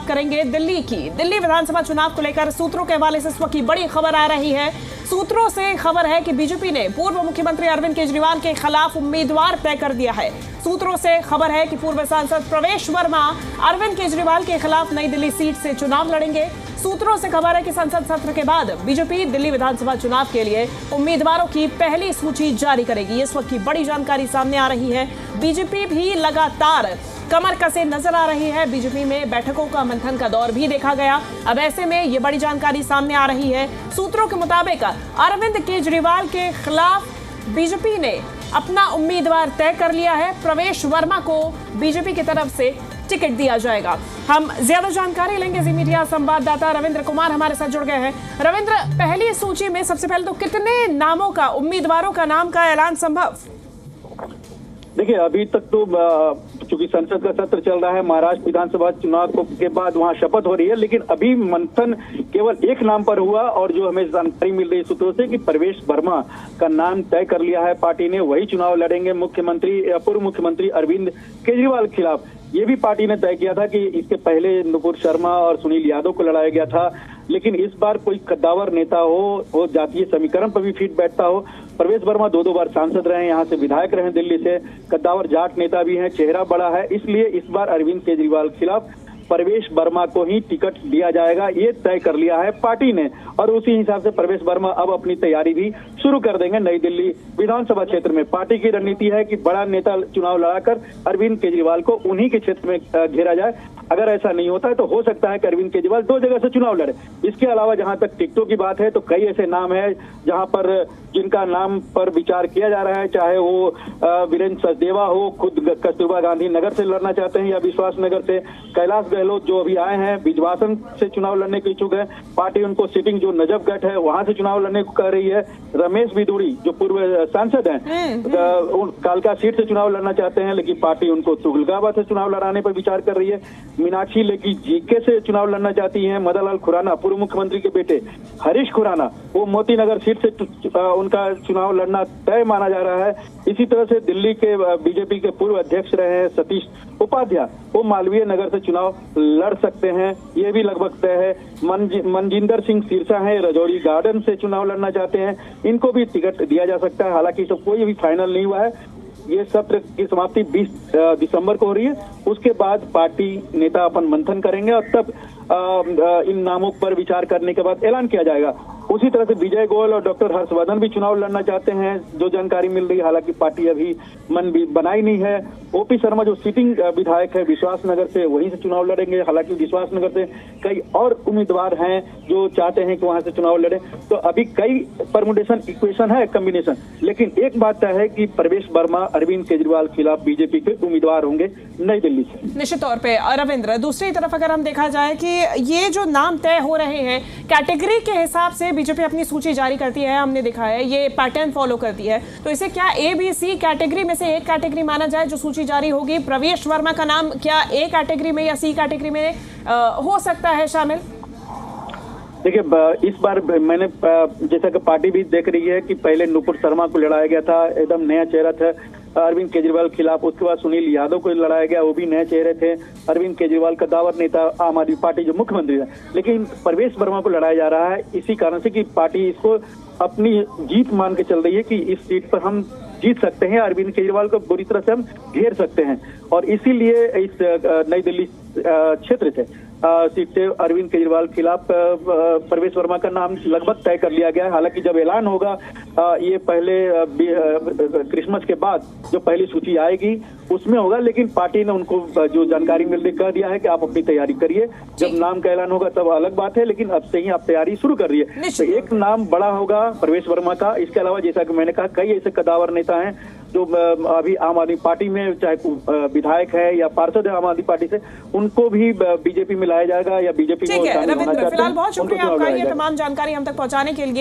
बात करेंगे दिल्ली की। दिल्ली विधानसभा चुनाव को लेकर सूत्रों के हवाले से इस वक्त की बड़ी खबर आ रही है। सूत्रों से खबर है कि बीजेपी ने पूर्व मुख्यमंत्री अरविंद केजरीवाल के खिलाफ उम्मीदवार तय कर दिया है। सूत्रों से खबर है कि पूर्व सांसद प्रवेश वर्मा अरविंद केजरीवाल के खिलाफ नई दिल्ली सीट से चुनाव लड़ेंगे। सूत्रों से खबर है कि संसद सत्र के बाद बीजेपी दिल्ली विधानसभा चुनाव के लिए उम्मीदवारों की पहली सूची जारी करेगी। इस वक्त की बड़ी जानकारी सामने आ रही है। बीजेपी भी लगातार कमर कसे नजर आ रही है। बीजेपी में बैठकों का मंथन का दौर भी देखा गया। अब ऐसे में ये बड़ी जानकारी सामने आ रही है। सूत्रों के मुताबिक अरविंद केजरीवाल के खिलाफ बीजेपी ने अपना उम्मीदवार तय कर लिया है। प्रवेश वर्मा को बीजेपी की तरफ से टिकट दिया जाएगा। हम ज्यादा जानकारी लेंगे। जी मीडिया संवाददाता रविंद्र कुमार हमारे साथ जुड़ गए हैं। रविंद्र, पहली सूची में सबसे पहले तो कितने नामों का, उम्मीदवारों का नाम का ऐलान संभव? देखिए, अभी तक तो चूंकि संसद का सत्र चल रहा है, महाराष्ट्र विधानसभा चुनाव के बाद वहां शपथ हो रही है, लेकिन अभी मंथन केवल एक नाम पर हुआ और जो हमें जानकारी मिल रही सूत्रों से कि प्रवेश वर्मा का नाम तय कर लिया है पार्टी ने। वही चुनाव लड़ेंगे पूर्व मुख्यमंत्री अरविंद केजरीवाल के खिलाफ। ये भी पार्टी ने तय किया था कि इसके पहले नुपुर शर्मा और सुनील यादव को लड़ाया गया था, लेकिन इस बार कोई कद्दावर नेता हो जातीय समीकरण पर भी फिट बैठता हो। प्रवेश वर्मा दो बार सांसद रहे, यहाँ से विधायक रहे दिल्ली से, कद्दावर जाट नेता भी हैं, चेहरा बड़ा है, इसलिए इस बार अरविंद केजरीवाल के खिलाफ प्रवेश वर्मा को ही टिकट दिया जाएगा, ये तय कर लिया है पार्टी ने। और उसी हिसाब से प्रवेश वर्मा अब अपनी तैयारी भी शुरू कर देंगे नई दिल्ली विधानसभा क्षेत्र में। पार्टी की रणनीति है कि बड़ा नेता चुनाव लड़ाकर अरविंद केजरीवाल को उन्हीं के क्षेत्र में घेरा जाए। अगर ऐसा नहीं होता है तो हो सकता है कि अरविंद केजरीवाल दो जगह से चुनाव लड़े। इसके अलावा जहां तक टिकटों की बात है तो कई ऐसे नाम है जहां पर जिनका नाम पर विचार किया जा रहा है, चाहे वो वीरेंद्र सचदेवा हो, खुद कस्तूरबा गांधी नगर से लड़ना चाहते हैं या विश्वास नगर से, कैलाश गहलोत जो अभी आए हैं बिजवासन से चुनाव लड़ने के इच्छुक है, पार्टी उनको सिटिंग जो नजफगढ़ है वहां से चुनाव लड़ने को कह रही है। रमेश बिदुड़ी जो पूर्व सांसद हैं कालका सीट से चुनाव लड़ना चाहते हैं, लेकिन पार्टी उनको तुगलकाबाद से चुनाव लड़ाने पर विचार कर रही है। मीनाक्षी लेखी जीके से चुनाव लड़ना चाहती हैं। मदन लाल खुराना पूर्व मुख्यमंत्री के बेटे हरीश खुराना वो मोतीनगर सीट से उनका चुनाव लड़ना तय माना जा रहा है। इसी तरह से दिल्ली के बीजेपी के पूर्व अध्यक्ष रहे हैं सतीश उपाध्याय, वो मालवीय नगर से चुनाव लड़ सकते हैं, ये भी लगभग तय है। मनजिंदर सिंह सिरसा है, रजौरी गार्डन से चुनाव लड़ना चाहते हैं, इनको भी टिकट दिया जा सकता है। हालांकि सब कोई भी फाइनल नहीं हुआ है। ये सत्र की समाप्ति 20 दिसंबर को हो रही है। उसके बाद पार्टी नेता अपन मंथन करेंगे और तब इन नामों पर विचार करने के बाद ऐलान किया जाएगा। उसी तरह से विजय गोयल और डॉक्टर हर्षवर्धन भी चुनाव लड़ना चाहते हैं, जो जानकारी मिल रही है। हालांकि पार्टी अभी मन भी बनाई नहीं है। ओपी शर्मा जो सिटिंग विधायक है विश्वास नगर से, वहीं से चुनाव लड़ेंगे। हालांकि विश्वास नगर से कई और उम्मीदवार हैं जो चाहते हैं कि वहां से चुनाव लड़े। तो अभी कई परमुटेशन इक्वेशन है, कॉम्बिनेशन, लेकिन एक बात तय है कि प्रवेश वर्मा अरविंद केजरीवाल के खिलाफ बीजेपी के उम्मीदवार होंगे नई दिल्ली से। निश्चित तौर पे रविंद्र, दूसरी तरफ अगर हम देखा जाए कि ये जो नाम तय हो रहे हैं कैटेगरी के हिसाब से बीजेपी अपनी सूची जारी करती है, हमने देखा है ये पैटर्न फॉलो करती है, तो इसे क्या ABC कैटेगरी में से एक कैटेगरी माना जाए जो सूची जारी होगी? प्रवेश वर्मा का नाम क्या A कैटेगरी में या C कैटेगरी में हो सकता है शामिल? देखिए, इस बार मैंने जैसा कि पार्टी भी देख रही है कि पहले नुपुर शर्मा को लड़ाया गया था, एकदम नया चेहरा था अरविंद केजरीवाल के खिलाफ। उसके बाद सुनील यादव को लड़ाया गया, वो भी नए चेहरे थे। अरविंद केजरीवाल का दावर नेता आम आदमी पार्टी जो मुख्यमंत्री है, लेकिन प्रवेश वर्मा को लड़ाया जा रहा है इसी कारण से कि पार्टी इसको अपनी जीत मान के चल रही है कि इस सीट पर हम जीत सकते हैं, अरविंद केजरीवाल को बुरी तरह से हम घेर सकते हैं। और इसीलिए इस नई दिल्ली क्षेत्र से सीट से अरविंद केजरीवाल के खिलाफ प्रवेश वर्मा का नाम लगभग तय कर लिया गया है। हालांकि जब ऐलान होगा ये पहले क्रिसमस के बाद जो पहली सूची आएगी उसमें होगा, लेकिन पार्टी ने उनको जो जानकारी मिल रही कह दिया है कि आप अपनी तैयारी करिए, जब नाम का ऐलान होगा तब अलग बात है, लेकिन अब से ही आप तैयारी शुरू कर रही है। तो एक नाम बड़ा होगा प्रवेश वर्मा का। इसके अलावा जैसा कि मैंने कहा कई ऐसे कद्दावर नेता हैं जो अभी आम आदमी पार्टी में चाहे विधायक है या पार्षद है आम आदमी पार्टी से, उनको भी बीजेपी में लाया जाएगा या बीजेपी में। रविंद्र, फिलहाल बहुत शुक्रिया आपका ये तमाम जानकारी हम तक पहुंचाने के लिए।